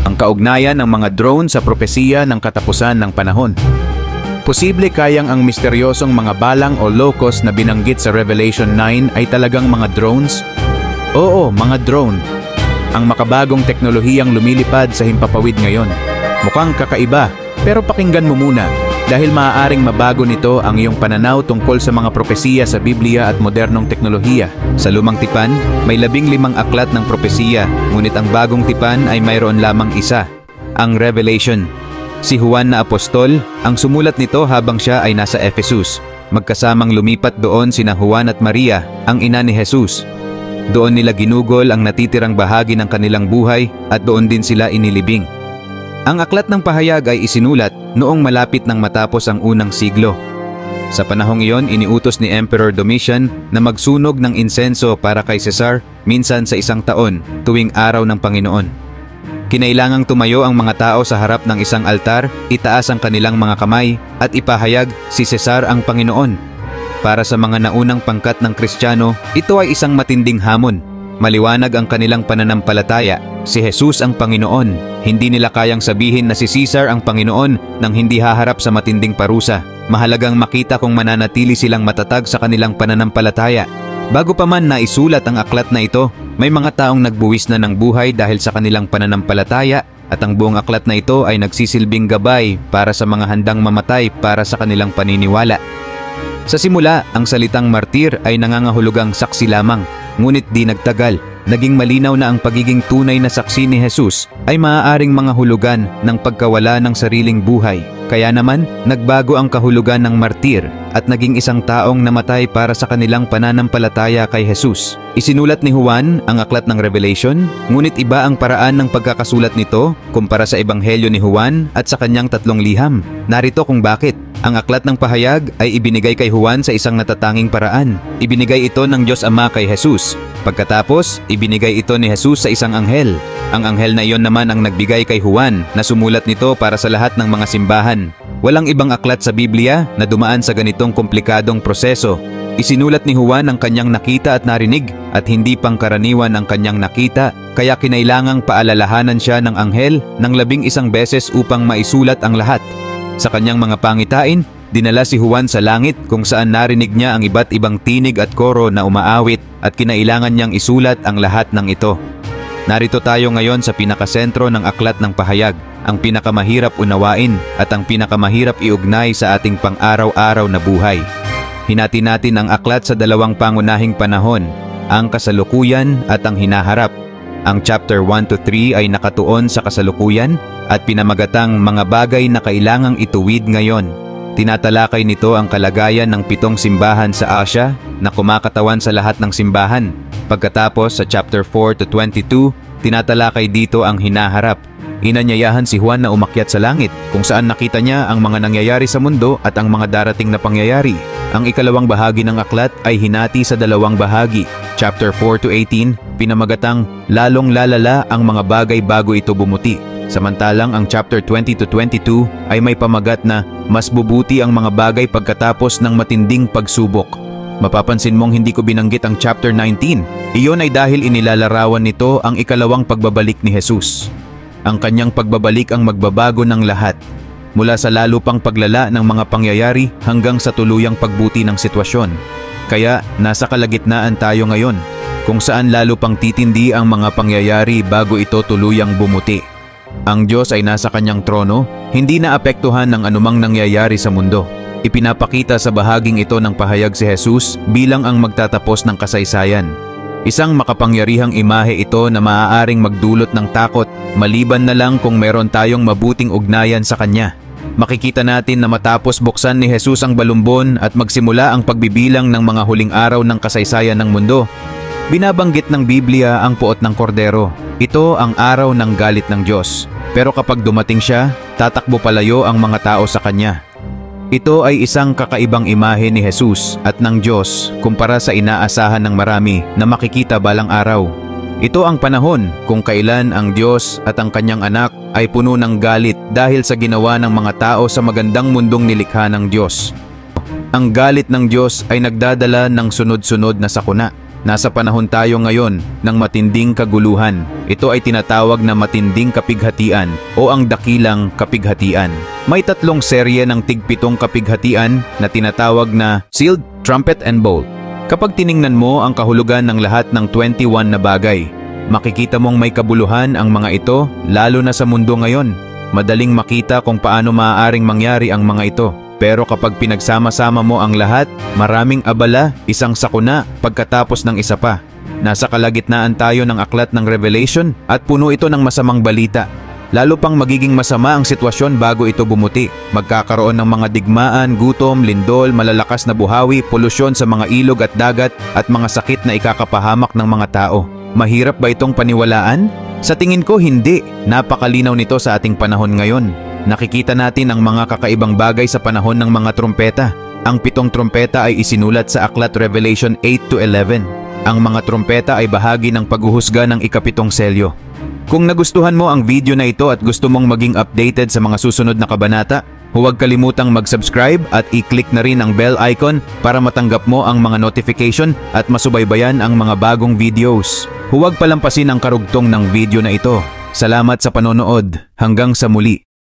Ang kaugnayan ng mga drone sa propesiya ng katapusan ng panahon. Posible kayang ang misteryosong mga balang o locust na binanggit sa Revelation 9 ay talagang mga drones? Oo, mga drone. Ang makabagong teknolohiyang lumilipad sa himpapawid ngayon. Mukhang kakaiba, pero pakinggan mo muna dahil maaaring mabago nito ang iyong pananaw tungkol sa mga propesiya sa Biblia at modernong teknolohiya. Sa lumang tipan, may 15 aklat ng propesiya, ngunit ang bagong tipan ay mayroon lamang isa, ang Revelation. Si Juan na apostol, ang sumulat nito habang siya ay nasa Ephesus. Magkasamang lumipat doon sina Juan at Maria, ang ina ni Jesus. Doon nila ginugol ang natitirang bahagi ng kanilang buhay at doon din sila inilibing. Ang aklat ng pahayag ay isinulat noong malapit nang matapos ang unang siglo. Sa panahong iyon, iniutos ni Emperor Domitian na magsunog ng insenso para kay Cesar minsan sa isang taon tuwing araw ng Panginoon. Kinailangang tumayo ang mga tao sa harap ng isang altar, itaas ang kanilang mga kamay at ipahayag si Cesar ang Panginoon. Para sa mga naunang pangkat ng Kristiyano, ito ay isang matinding hamon. Maliwanag ang kanilang pananampalataya, si Jesus ang Panginoon. Hindi nila kayang sabihin na si Caesar ang Panginoon nang hindi haharap sa matinding parusa. Mahalagang makita kung mananatili silang matatag sa kanilang pananampalataya. Bago pa man naisulat ang aklat na ito, may mga taong nagbuwis na ng buhay dahil sa kanilang pananampalataya at ang buong aklat na ito ay nagsisilbing gabay para sa mga handang mamatay para sa kanilang paniniwala. Sa simula, ang salitang martir ay nangangahulugang saksi lamang, ngunit di nagtagal. Naging malinaw na ang pagiging tunay na saksi ni Jesus ay maaaring mga hulugan ng pagkawala ng sariling buhay. Kaya naman, nagbago ang kahulugan ng martir at naging isang taong namatay para sa kanilang pananampalataya kay Jesus. Isinulat ni Juan ang aklat ng Revelation, ngunit iba ang paraan ng pagkakasulat nito kumpara sa Ebanghelyo ni Juan at sa kanyang 3 liham. Narito kung bakit. Ang aklat ng pahayag ay ibinigay kay Juan sa isang natatanging paraan. Ibinigay ito ng Diyos Ama kay Jesus. Pagkatapos, ibinigay ito ni Jesus sa isang anghel. Ang anghel na iyon naman ang nagbigay kay Juan na sumulat nito para sa lahat ng mga simbahan. Walang ibang aklat sa Biblia na dumaan sa ganitong komplikadong proseso. Isinulat ni Juan ang kanyang nakita at narinig at hindi pangkaraniwan ang kanyang nakita, kaya kinailangang paalalahanan siya ng anghel ng 11 beses upang maisulat ang lahat. Sa kanyang mga pangitain, dinala si Juan sa langit kung saan narinig niya ang iba't ibang tinig at koro na umaawit at kinailangan niyang isulat ang lahat ng ito. Narito tayo ngayon sa pinakasentro ng aklat ng pahayag, ang pinakamahirap unawain at ang pinakamahirap iugnay sa ating pang-araw-araw na buhay. Hinati natin ang aklat sa 2 pangunahing panahon, ang kasalukuyan at ang hinaharap. Ang chapter 1 to 3 ay nakatuon sa kasalukuyan at pinamagatang mga bagay na kailangang ituwid ngayon. Tinatalakay nito ang kalagayan ng 7 simbahan sa Asia na kumakatawan sa lahat ng simbahan. Pagkatapos sa chapter 4 to 22, tinatalakay dito ang hinaharap. Inanyayahan si Juan na umakyat sa langit kung saan nakita niya ang mga nangyayari sa mundo at ang mga darating na pangyayari. Ang ikalawang bahagi ng aklat ay hinati sa 2 bahagi. Chapter 4 to 18, pinamagatang lalong lalala ang mga bagay bago ito bumuti. Samantalang ang chapter 20 to 22 ay may pamagat na mas bubuti ang mga bagay pagkatapos ng matinding pagsubok. Mapapansin mong hindi ko binanggit ang chapter 19. Iyon ay dahil inilalarawan nito ang ikalawang pagbabalik ni Jesus. Ang kanyang pagbabalik ang magbabago ng lahat, mula sa lalo pang paglala ng mga pangyayari hanggang sa tuluyang pagbuti ng sitwasyon. Kaya nasa kalagitnaan tayo ngayon, kung saan lalo pang titindi ang mga pangyayari bago ito tuluyang bumuti. Ang Diyos ay nasa kanyang trono, hindi naapektuhan ng anumang nangyayari sa mundo. Ipinapakita sa bahaging ito ng pahayag si Jesus bilang ang magtatapos ng kasaysayan. Isang makapangyarihang imahe ito na maaaring magdulot ng takot, maliban na lang kung meron tayong mabuting ugnayan sa Kanya. Makikita natin na matapos buksan ni Jesus ang balumbon at magsimula ang pagbibilang ng mga huling araw ng kasaysayan ng mundo, binabanggit ng Biblia ang puot ng kordero. Ito ang araw ng galit ng Diyos. Pero kapag dumating siya, tatakbo palayo ang mga tao sa Kanya. Ito ay isang kakaibang imahe ni Jesus at ng Diyos kumpara sa inaasahan ng marami na makikita balang araw. Ito ang panahon kung kailan ang Diyos at ang Kanyang anak ay puno ng galit dahil sa ginawa ng mga tao sa magandang mundong nilikha ng Diyos. Ang galit ng Diyos ay nagdadala ng sunod-sunod na sakuna. Nasa panahon tayo ngayon ng matinding kaguluhan. Ito ay tinatawag na matinding kapighatian o ang dakilang kapighatian. May 3 serye ng tig-7 kapighatian na tinatawag na sealed, trumpet and bolt. Kapag tiningnan mo ang kahulugan ng lahat ng 21 na bagay, makikita mong may kabuluhan ang mga ito lalo na sa mundo ngayon. Madaling makita kung paano maaaring mangyari ang mga ito. Pero kapag pinagsama-sama mo ang lahat, maraming abala, isang sakuna, pagkatapos ng isa pa. Nasa kalagitnaan tayo ng aklat ng Revelation at puno ito ng masamang balita. Lalo pang magiging masama ang sitwasyon bago ito bumuti. Magkakaroon ng mga digmaan, gutom, lindol, malalakas na buhawi, polusyon sa mga ilog at dagat at mga sakit na ikakapahamak ng mga tao. Mahirap ba itong paniwalaan? Sa tingin ko hindi. Napakalinaw nito sa ating panahon ngayon. Nakikita natin ang mga kakaibang bagay sa panahon ng mga trumpeta. Ang 7 trumpeta ay isinulat sa aklat Revelation 8-11. Ang mga trumpeta ay bahagi ng paghuhusga ng ika-7 selyo. Kung nagustuhan mo ang video na ito at gusto mong maging updated sa mga susunod na kabanata, huwag kalimutang mag-subscribe at i-click na rin ang bell icon para matanggap mo ang mga notification at masubaybayan ang mga bagong videos. Huwag palampasin ang karugtong ng video na ito. Salamat sa panonood. Hanggang sa muli.